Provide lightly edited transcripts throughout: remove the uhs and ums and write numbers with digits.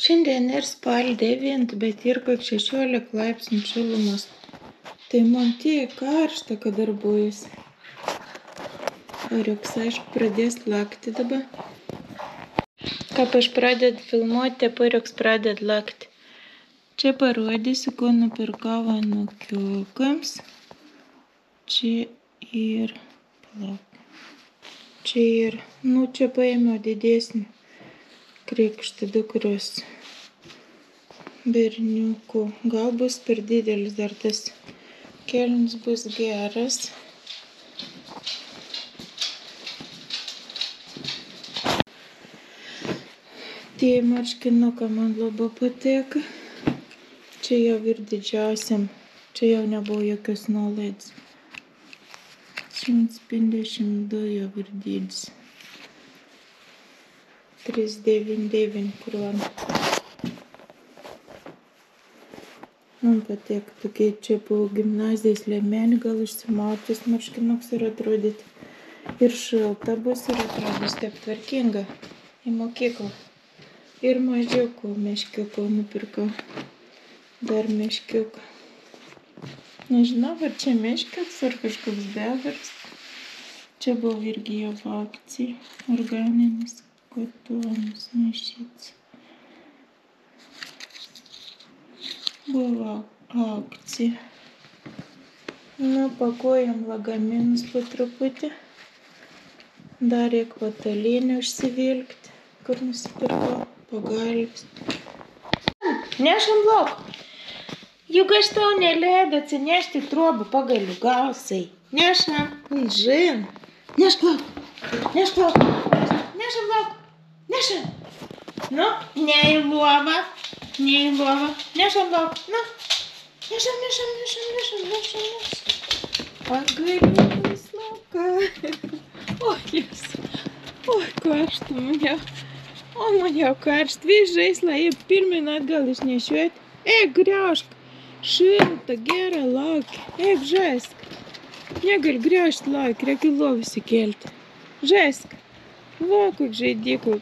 Šiandien ir spalio 9, bet ir koks 16 laipsnių šilumos. Tai man tiek karšta, kad darbuojas. Oriuks, aišku, pradės lakti dabar. Kaip aš pradedu filmuoti, Oriuks pradeda lakti. Čia parodysiu, ko nupirkau anūkiukams. Čia ir, čia ir, čia paėmiau didesnį krikštą dukros berniukų. Gal bus per didelis dar tas kelnis bus geras. Tie marškinukai man labai patiko. Čia jau ir didžiausiam. Čia jau nebuvo jokios nuolaidos. 152 jau ir dydis. 399 kronų. Man patiko tokie čia po gimnazijos liemenį, gal išsimautis marškinuks ir atrodyti. Ir šilta bus ir atrodys taip tvarkinga į mokyklą. Ir mažiukų meškiukų nupirkau. Dar meškiuką. Nežinau, ar čia meškiuks ar kažkoks begaras. Čia buvo irgi jau akcija. Organinis kotonas maišyts. Buvo akcija. Pakuojam lagaminus po truputį. Dar reikia patalynį užsivilkti, kur nusipirkau pagalbės. Nešam lauk. Juk aš tau neleido atsinešti trobą pagalių gausai. Nešam. Žin. Nešk lauk. Nešk lauk. Nešam lauk. Nešam. Ne į lovą. Ne į lovą. Nešam lauk. Nešam. Pagalius lauką. Oi, jis. Oi, karšta man jau. O, man jau karšta. Vis žaislą jie pirmin atgal išnešiuot. Griaušk. Šilta, gera laukia. Žaisk. Negali griaušti laukia, reikia lovą įsikelti. Žaisk. Va, koks žaidikl.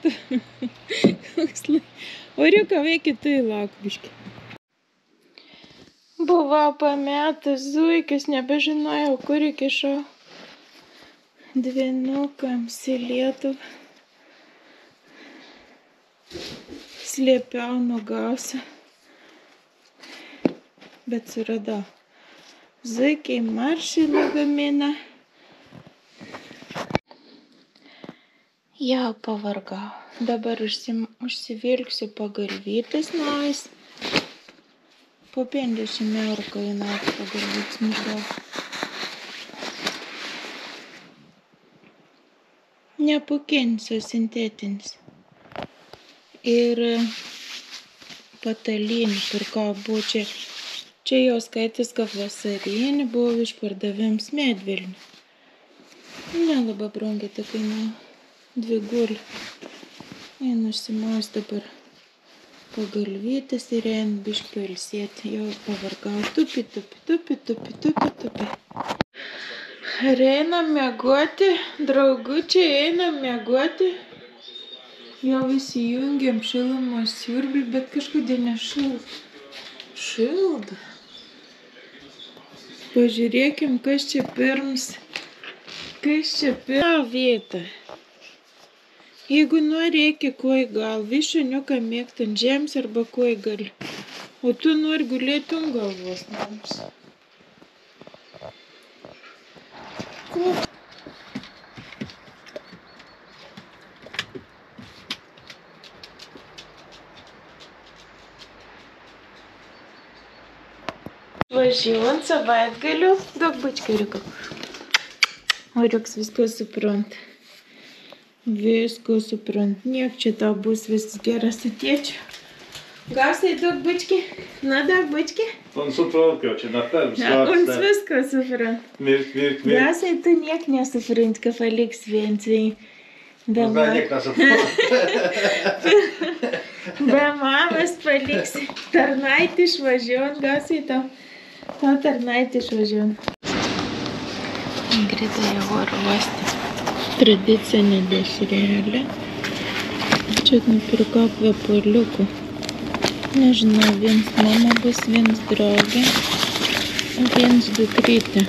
Oriuką veikia tai lauk biški. Buvau pametas zuikius, nebežinojau, kur įkišau. Dvynukams į Lietuvą. Slėpiau nuo gausą. Bet suradau. Zuikiai maršį lagaminą. Jau pavargau. Dabar užsivilksiu pagalvytes naujas. Po 50 eurų kainavo pagalvytes maždaug. Nepukins, o sintetinis. Ir patalynį pirkau buvo čia. Čia jau skaitis, kad vasarinį buvo išpardavėms Medvilnių. Nelabai brangiai tai kainavo. 2 gulių. Einu užsimaus dabar pagalvytes ir einu biškį pailsėti. Jau pavargau. Tupi. Ir einam miegoti. Draugučiai, einam miegoti. Jau visi jungiam šilumos siurblį, bet kažkodėl nešilda. Šilda. Pažiūrėkim, kas čia pirms. Vieta. Jeigu nori, reikia koi gal. Višuniuką mėgti ant žemės arba koi gali. O tu nori gulėti ant galvos mums. Važiuojant savaitgaliu. Daug bačkai Oriukau. Oriuks visko supranta. Visko suprant. Niek čia tau bus viskas geras su tėčiu. Gausai daug bački? Daug bački? On suprant, kad čia nepelms slapsta. On visko suprant. Mirk. Gausai tu niek nesuprant, kad paliks viencijai. Be mamas paliksi. Tarnaitį išvažiuot, gausai tau tarnaitį išvažiuot. Ingrida jau oro uoste. Tradicinė dešrelė. Čia nupirkau kvepaliukų. Nežinau, viens mama bus, viens draugė, viens dukrytė.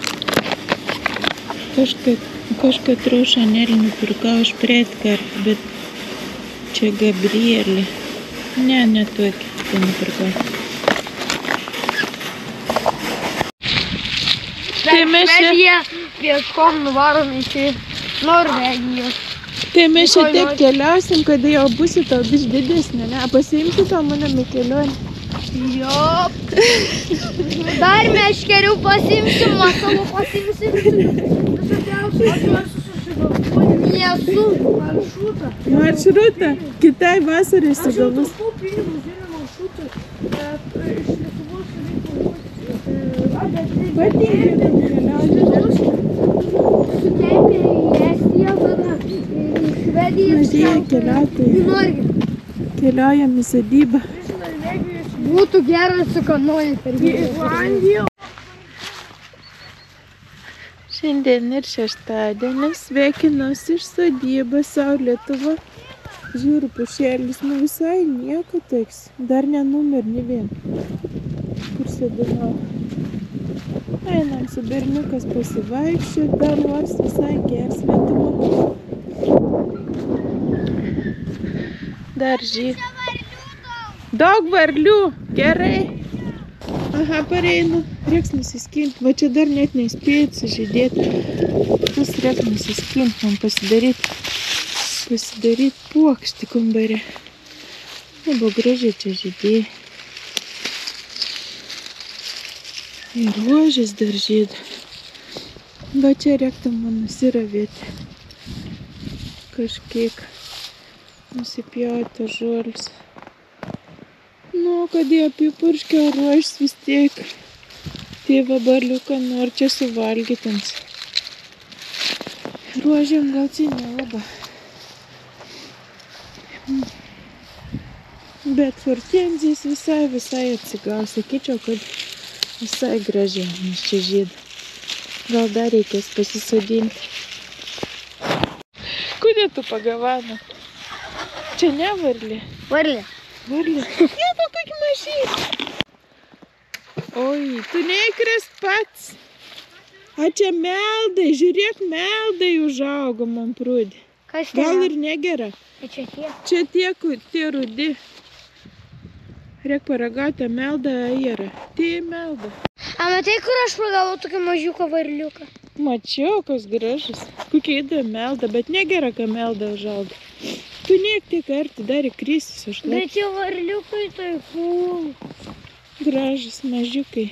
Kažkatro Chanel nupirkau aš praeitkartą, bet čia Gabrielė. Ne tokį tai nupirkau. Tai mes čia pieškom nuvarom iki Norvegijos. Tai mes čia tiek keliausim, kada jau būsi tau biš didesnė, ne? Pasiimsi tau manam į kelionę. Jop. Dar meškerių pasiimsim, masalų pasiimsim. Nesu maršrutą. Maršrutą? Kitai vasarai sugalvos. Patinka keliauti. Sutempė į Estiją, tada į Švediją. Mažėja keliautojai. Į Norgiją. Keliaujam į sodybą. Būtų geras sukanojant per Islandiją. Šiandien ir šeštadienis. Sveikinuosi iš sodybos Saulėtuva. Žiūriu, pušėlis, nu visai nieko toks. Dar nenumer nė vien. Kur sėdinau. Einam su berniukas pasivaikščiot, dar vos visai gers Lietuva. Dar žyd. Daug varlių, gerai. Aha, pareinu. Reiks nusiskint. Va čia dar net nespėjot sužydėti. Tas reiks nusiskint, man pasidaryt puokštį kambarį. Buvo gražiai čia žydėjo. Ir rožės dar žydi. Va čia reiktų man nusiravėti. Kažkiek nusipjauti žolis. Nu, kad jie apipurškio rožės vis tiek. Tėva baliuką nori čia suvalgytins. Rožėm gal čia nelabai. Bet hortenzijas visai atsigaus. Sakyčiau, kad visai gražiai, nes čia žydi. Gal dar reikės pasisodinti. Kudė tu pagavano? Čia ne varlė? Varlė. Varlė. Ne, tu kokį mažytį. Oi, tu neįkrist pats. A čia meldai, žiūrėk, meldai užaugo man prūdį. Kas tai? Gal ir negera. Čia tie. Čia tie rudi. Reik paragauti meldą yra. Tai melda. A matai, kur aš pagavau tokį mažiuką varliuką? Mačiau, kas gražus. Kokia įdomi melda, bet negera, kai melda užauga. Tu niek tiek arti dar įkrisis už laik. Bet tie varliukai tai cool. Gražus mažiukai.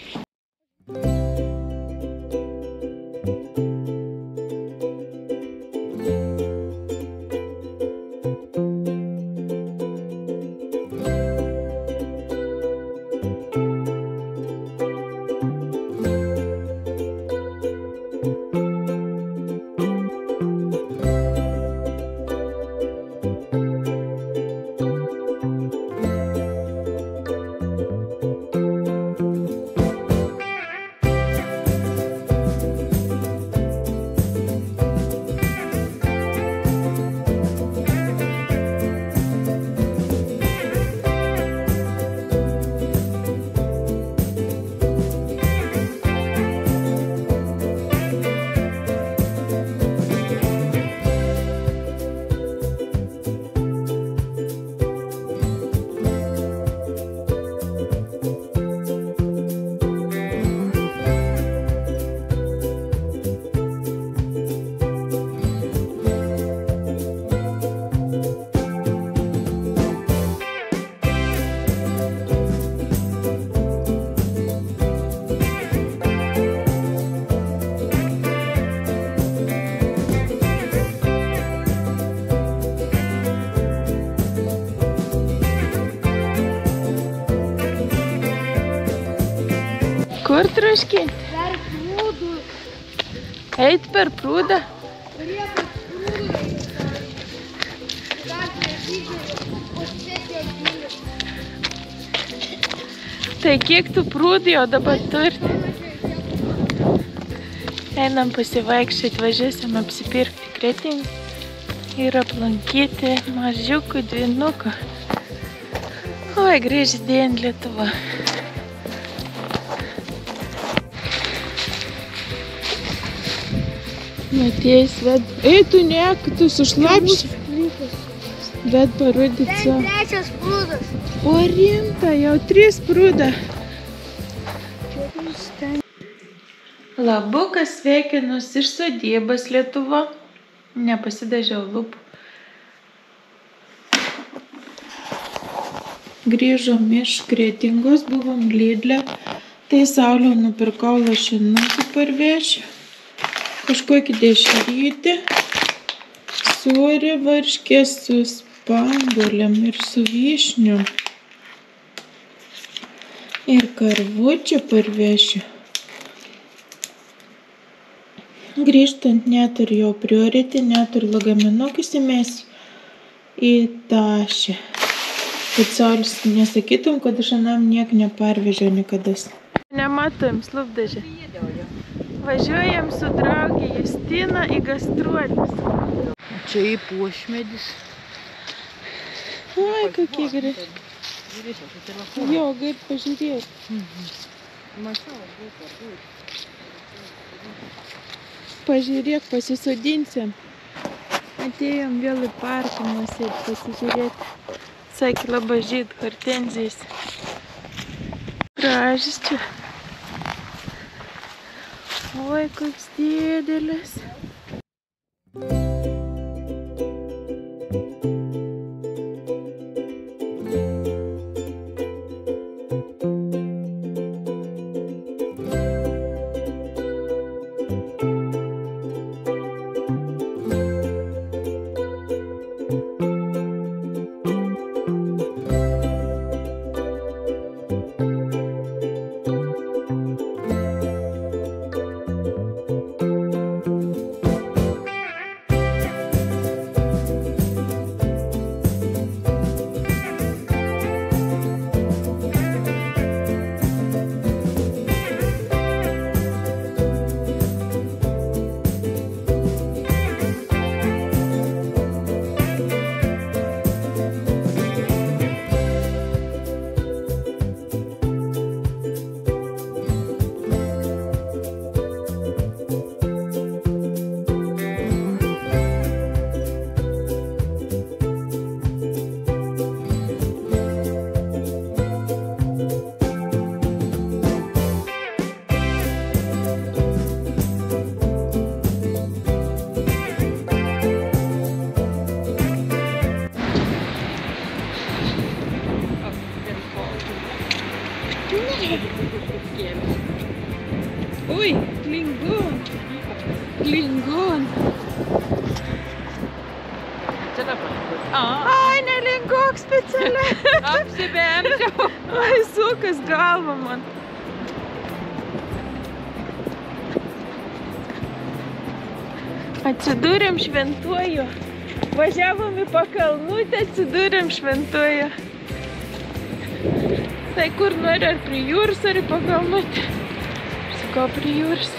Kur troški? Per prūdų. Eit per prūdą? Kurie per prūdų eina. Dar nežydžiai, pasiekia gilį. Tai kiek tu prūdai, o dabar turi? Einam pasivaikščioti, važiuosim apsipirkti Kretingą ir aplankyti mažiukų dvynuką. Oi, graži diena Lietuva. Matėjus, ved... Ei, tu ne, tu sušlapši. Bet parodyt savo. Trečias prūdas. O rimta, jau 3 prūda. Labukas sveikinus iš sodybos Lietuva. Nepasidažiau lūpų. Grįžom iš Kretingos, buvom Lidle. Tai Sauliau nupirkau lašinukų parvešiu. Kažkokį dešrytį. Sūrį varškė su spanguolėm ir su vyšniom. Ir karvučių parvešiu. Grįžtant neturiu jau priority, neturiu lagaminukis įmesiu į tašę. Kad Saulis nesakytum, kad aš anam niek neparvežiau nikadas. Nematom slupdažę. Važiuojam su draugė Justina į gastruotis. Čia į puošmedis. Oi, kokie graži. Jo, gali pažiūrėti. Pažiūrėk, pasisodinsim. Atėjom vėl į parką nusėti pasižiūrėti. Sakė, labai žyd hortenzijas. Gražis čia. Oi, koks didelis. Ui, klingon. Klingon. Ai, nelingok specialiai. Apsibendžiau. Ai, sukas galva man. Atsidūrėm Šventuoju. Važiavom į Pakalnutę, atsidūrėm Šventuoju. Tai kur nori, ar prie jūros, ar į Pakalnutę. Sakau, prie jūros.